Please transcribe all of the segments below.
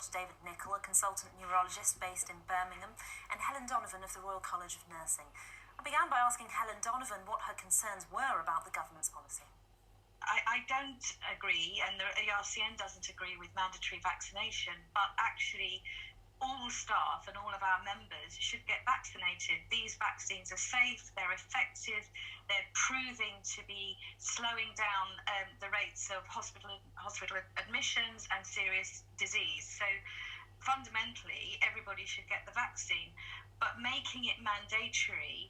Dr. David Nicholl, a consultant neurologist based in Birmingham, and Helen Donovan of the Royal College of Nursing. I began by asking Helen Donovan what her concerns were about the government's policy. I don't agree, and the ERCN doesn't agree with mandatory vaccination, but actually all staff and all of our members should get vaccinated. These vaccines are safe, they're effective, they're proving to be slowing down the rates of hospital admissions and serious disease. So fundamentally, everybody should get the vaccine, but making it mandatory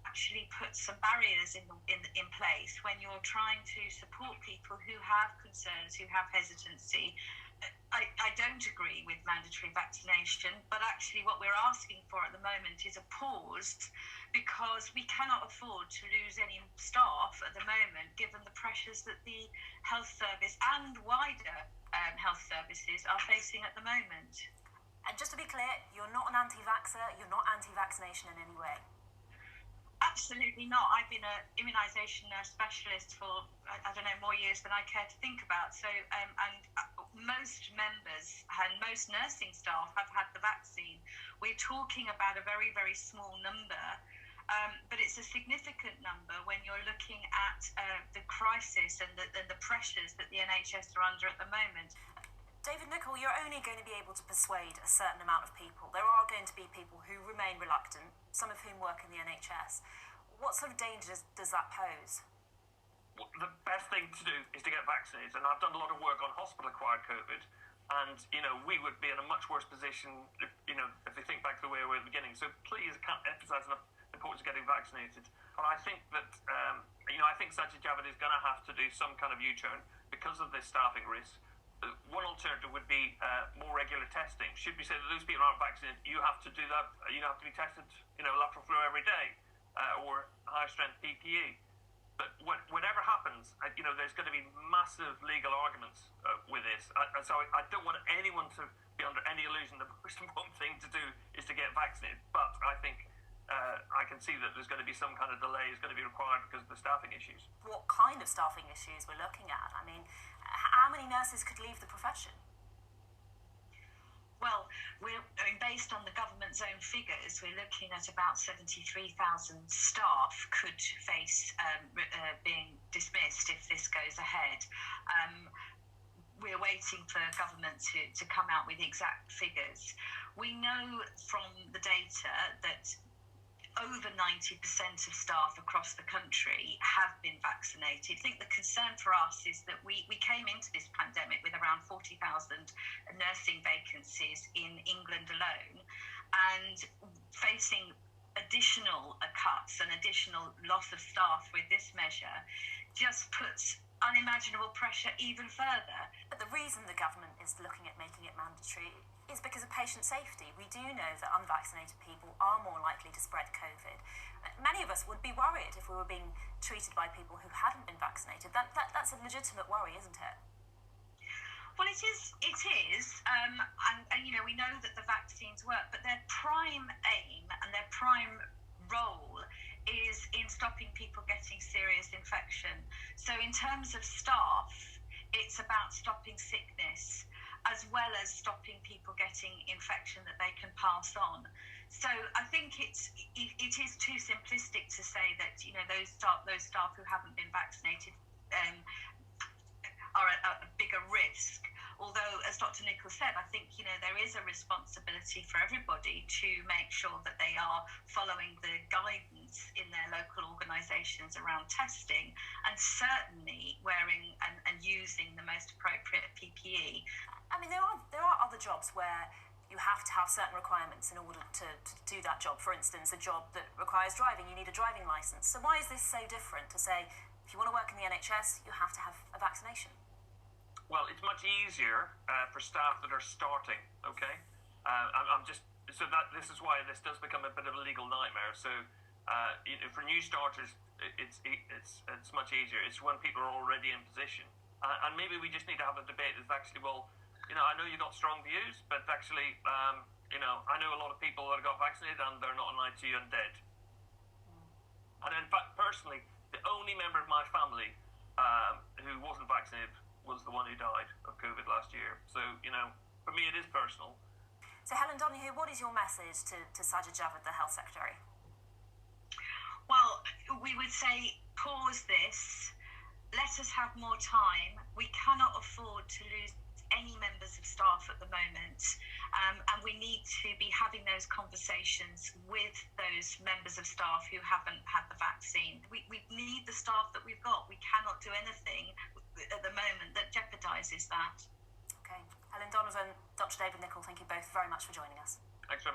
actually puts some barriers in place when you're trying to support people who have concerns, who have hesitancy. I don't agree with mandatory vaccination, but actually what we're asking for at the moment is a pause, because we cannot afford to lose any staff at the moment, given the pressures that the health service and wider health services are facing at the moment. And just to be clear, you're not an anti-vaxxer, you're not anti-vaccination in any way? Absolutely not. I've been an immunisation nurse specialist for, I don't know, more years than I care to think about. So, and most members and most nursing staff have had the vaccine. We're talking about a very, very small number, but it's a significant number when you're looking at the crisis and the pressures that the NHS are under at the moment. David Nicholl, you're only going to be able to persuade a certain amount of people. There are going to be people who remain reluctant, some of whom work in the NHS. What sort of dangers does that pose? Well, the best thing to do is to get vaccinated, and I've done a lot of work on hospital-acquired COVID, and, we would be in a much worse position, if you think back to the way we were at the beginning. So please, I can't emphasise enough the importance of getting vaccinated. And I think that, I think Sajid Javid is going to have to do some kind of U-turn because of this staffing risk. One alternative would be more regular testing. Should we say that those people aren't vaccinated, you have to do that, you have to be tested, lateral flow every day, or high-strength PPE. But whatever happens, there's going to be massive legal arguments with this. And so I don't want anyone to be under any illusion the most important thing to do is to get vaccinated. But I think I can see that there's going to be some kind of delay is going to be required because of the staffing issues. What kind of staffing issues we're looking at? I mean, how many nurses could leave the profession? Well, based on the government's own figures, we're looking at about 73,000 staff could face being dismissed if this goes ahead. We're waiting for government to come out with exact figures. We know from the data that over 90% of staff across the country have been vaccinated. I think the concern for us is that we came into this pandemic with around 40,000 nursing vacancies in England alone, and facing additional cuts and additional loss of staff with this measure just puts unimaginable pressure even further. But the reason the government is looking at making it mandatory is because of patient safety. We do know that unvaccinated people are more likely to spread COVID. Many of us would be worried if we were being treated by people who hadn't been vaccinated. That's a legitimate worry, isn't it? Well, it is, and we know that the vaccines work, but their prime aim and their prime role is in stopping people getting serious infection. So in terms of staff, it's about stopping sickness as well as stopping people getting infection that they can pass on. So I think it is too simplistic to say that those staff who haven't been vaccinated are at a bigger risk. Although, as Dr. Nicholl said, I think there is a responsibility for everybody to make sure that they are following the guidance in their local organisations around testing, and certainly wearing and using the most appropriate PPE. I mean, there are other jobs where you have to have certain requirements in order to do that job. For instance, a job that requires driving, you need a driving licence. So why is this so different to say, if you want to work in the NHS, you have to have a vaccination? Well, it's much easier for staff that are starting, okay? This is why this does become a bit of a legal nightmare. So for new starters, it's much easier. It's when people are already in position. And maybe we just need to have a debate that's actually, I know you've got strong views, but actually, I know a lot of people that have got vaccinated and they're not in ITU and dead. And in fact, personally, the only member of my family who wasn't vaccinated was the one who died of COVID last year. So, for me, it is personal. So Helen Donoghue, what is your message to Sajid Javid, the Health Secretary? Well, we would say pause this. Let us have more time. We cannot afford to lose any members of staff at the moment, and we need to be having those conversations with those members of staff who haven't had the vaccine. We need the staff that we've got. We cannot do anything at the moment that jeopardises that. Okay. Helen Donovan, Dr. David Nichol, thank you both very much for joining us. Thanks very much.